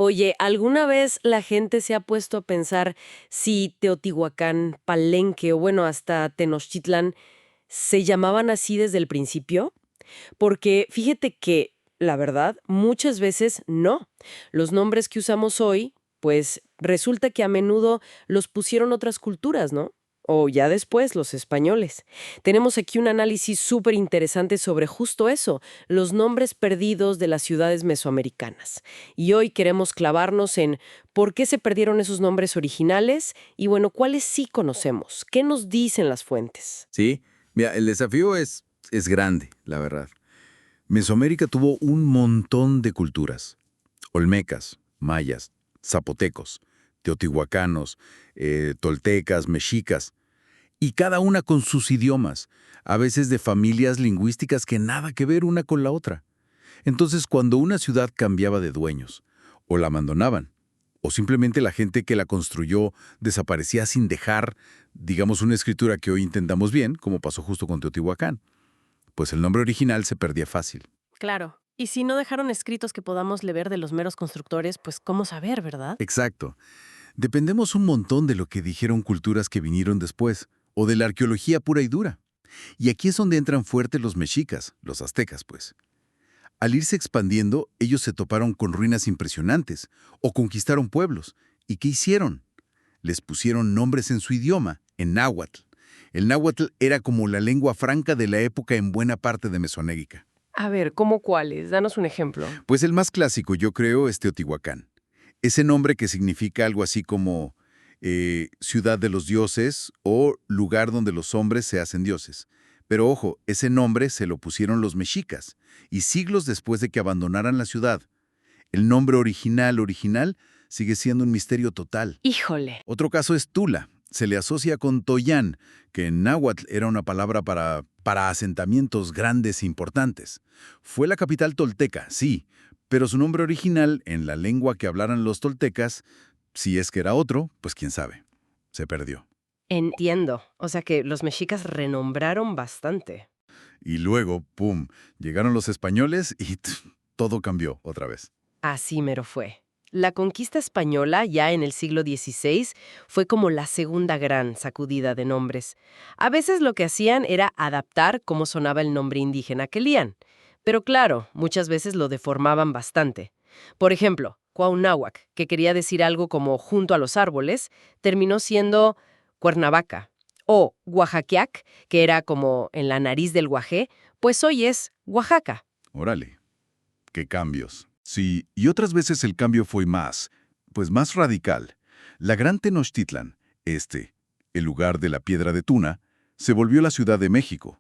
Oye, ¿alguna vez la gente se ha puesto a pensar si Teotihuacán, Palenque o bueno, hasta Tenochtitlan se llamaban así desde el principio? Porque fíjate que, la verdad, muchas veces no. Los nombres que usamos hoy, pues resulta que a menudo los pusieron otras culturas, ¿no? O ya después los españoles. Tenemos aquí un análisis súper interesante sobre justo eso, los nombres perdidos de las ciudades mesoamericanas. Y hoy queremos clavarnos en por qué se perdieron esos nombres originales y bueno, cuáles sí conocemos, qué nos dicen las fuentes. Sí, mira, el desafío es grande, la verdad. Mesoamérica tuvo un montón de culturas. Olmecas, mayas, zapotecos, teotihuacanos, toltecas, mexicas, y cada una con sus idiomas, a veces de familias lingüísticas que nada que ver una con la otra. Entonces, cuando una ciudad cambiaba de dueños, o la abandonaban, o simplemente la gente que la construyó desaparecía sin dejar, digamos, una escritura que hoy entendamos bien, como pasó justo con Teotihuacán, pues el nombre original se perdía fácil. Claro. Y si no dejaron escritos que podamos leer de los meros constructores, pues cómo saber, ¿verdad? Exacto. Dependemos un montón de lo que dijeron culturas que vinieron después, o de la arqueología pura y dura. Y aquí es donde entran fuertes los mexicas, los aztecas, pues. Al irse expandiendo, ellos se toparon con ruinas impresionantes, o conquistaron pueblos. ¿Y qué hicieron? Les pusieron nombres en su idioma, en náhuatl. El náhuatl era como la lengua franca de la época en buena parte de Mesoamérica. A ver, ¿cómo cuáles? Danos un ejemplo. Pues el más clásico, yo creo, es Teotihuacán. Ese nombre que significa algo así como ciudad de los dioses o lugar donde los hombres se hacen dioses. Pero ojo, ese nombre se lo pusieron los mexicas, y siglos después de que abandonaran la ciudad. El nombre original, sigue siendo un misterio total. Híjole. Otro caso es Tula. Se le asocia con Toyán, que en náhuatl era una palabra para asentamientos grandes e importantes. Fue la capital tolteca, sí, pero su nombre original, en la lengua que hablaran los toltecas, si es que era otro, pues quién sabe. Se perdió. Entiendo. O sea que los mexicas renombraron bastante. Y luego, ¡pum!, llegaron los españoles y todo cambió otra vez. Así mero fue. La conquista española, ya en el siglo XVI, fue como la segunda gran sacudida de nombres. A veces lo que hacían era adaptar cómo sonaba el nombre indígena que lían. Pero claro, muchas veces lo deformaban bastante. Por ejemplo, Cuauhnáhuac, que quería decir algo como junto a los árboles, terminó siendo Cuernavaca. O Oaxaquiac, que era como en la nariz del guajé, pues hoy es Oaxaca. Órale, qué cambios. Sí, y otras veces el cambio fue pues más radical. La Gran Tenochtitlan, el lugar de la piedra de Tuna, se volvió la Ciudad de México.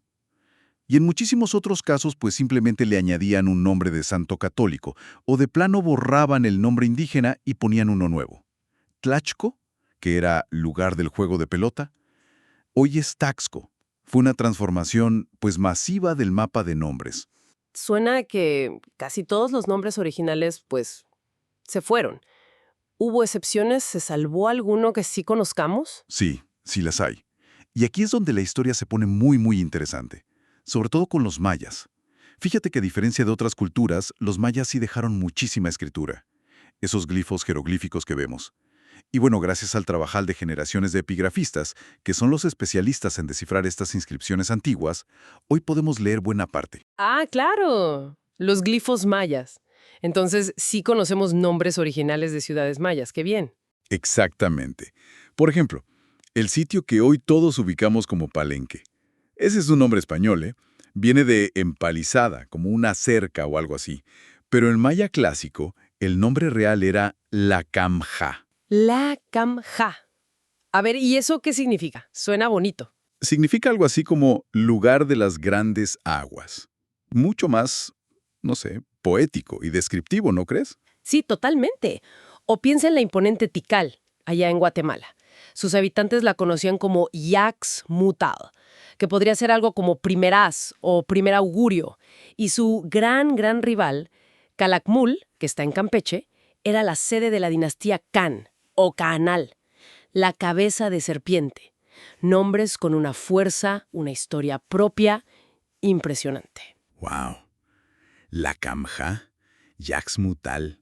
Y en muchísimos otros casos, pues simplemente le añadían un nombre de santo católico, o de plano borraban el nombre indígena y ponían uno nuevo. Tlaxco, que era lugar del juego de pelota, hoy es Taxco. Fue una transformación, pues masiva del mapa de nombres. Suena a que casi todos los nombres originales, pues, se fueron. ¿Hubo excepciones? ¿Se salvó alguno que sí conozcamos? Sí, sí las hay. Y aquí es donde la historia se pone muy interesante, sobre todo con los mayas. Fíjate que a diferencia de otras culturas, los mayas sí dejaron muchísima escritura. Esos glifos jeroglíficos que vemos. Y bueno, gracias al trabajal de generaciones de epigrafistas, que son los especialistas en descifrar estas inscripciones antiguas, hoy podemos leer buena parte. Ah, claro. Los glifos mayas. Entonces, sí conocemos nombres originales de ciudades mayas. ¡Qué bien! Exactamente. Por ejemplo, el sitio que hoy todos ubicamos como Palenque. Ese es un nombre español, ¿eh? Viene de empalizada, como una cerca o algo así. Pero en maya clásico, el nombre real era La Camja. La Camja. A ver, ¿y eso qué significa? Suena bonito. Significa algo así como lugar de las grandes aguas. Mucho más, no sé, poético y descriptivo, ¿no crees? Sí, totalmente. O piensa en la imponente Tikal, allá en Guatemala. Sus habitantes la conocían como Yaxmutal, que podría ser algo como primeraz o primer augurio. Y su gran rival, Calakmul, que está en Campeche, era la sede de la dinastía Can, o Canal, la cabeza de serpiente. Nombres con una fuerza, una historia propia, impresionante. ¡Wow! La Camja, Yaxmutal.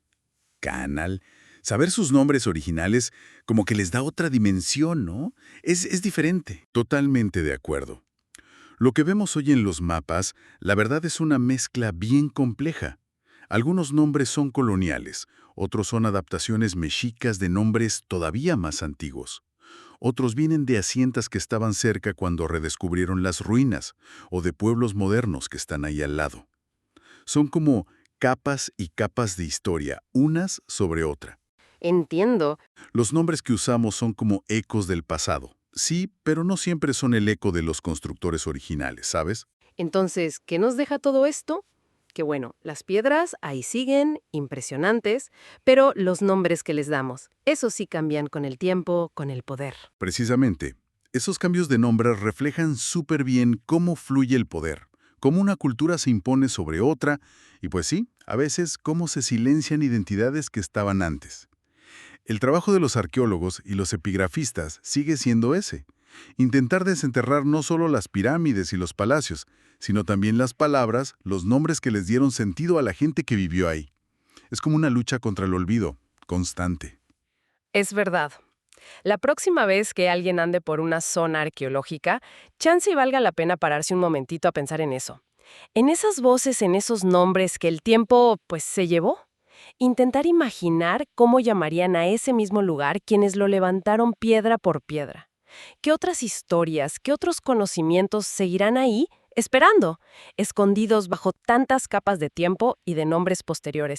Canal. Saber sus nombres originales como que les da otra dimensión, ¿no? Es diferente. Totalmente de acuerdo. Lo que vemos hoy en los mapas, la verdad es una mezcla bien compleja. Algunos nombres son coloniales, otros son adaptaciones mexicas de nombres todavía más antiguos. Otros vienen de haciendas que estaban cerca cuando redescubrieron las ruinas, o de pueblos modernos que están ahí al lado. Son como capas y capas de historia, unas sobre otra. Entiendo. Los nombres que usamos son como ecos del pasado. Sí, pero no siempre son el eco de los constructores originales, ¿sabes? Entonces, ¿qué nos deja todo esto? Que bueno, las piedras ahí siguen, impresionantes, pero los nombres que les damos, esos sí cambian con el tiempo, con el poder. Precisamente, esos cambios de nombre reflejan súper bien cómo fluye el poder, cómo una cultura se impone sobre otra, y pues sí, a veces cómo se silencian identidades que estaban antes. El trabajo de los arqueólogos y los epigrafistas sigue siendo ese. Intentar desenterrar no solo las pirámides y los palacios, sino también las palabras, los nombres que les dieron sentido a la gente que vivió ahí. Es como una lucha contra el olvido, constante. Es verdad. La próxima vez que alguien ande por una zona arqueológica, chance y valga la pena pararse un momentito a pensar en eso. En esas voces, en esos nombres que el tiempo, pues, se llevó. Intentar imaginar cómo llamarían a ese mismo lugar quienes lo levantaron piedra por piedra. ¿Qué otras historias, qué otros conocimientos seguirán ahí, esperando, escondidos bajo tantas capas de tiempo y de nombres posteriores?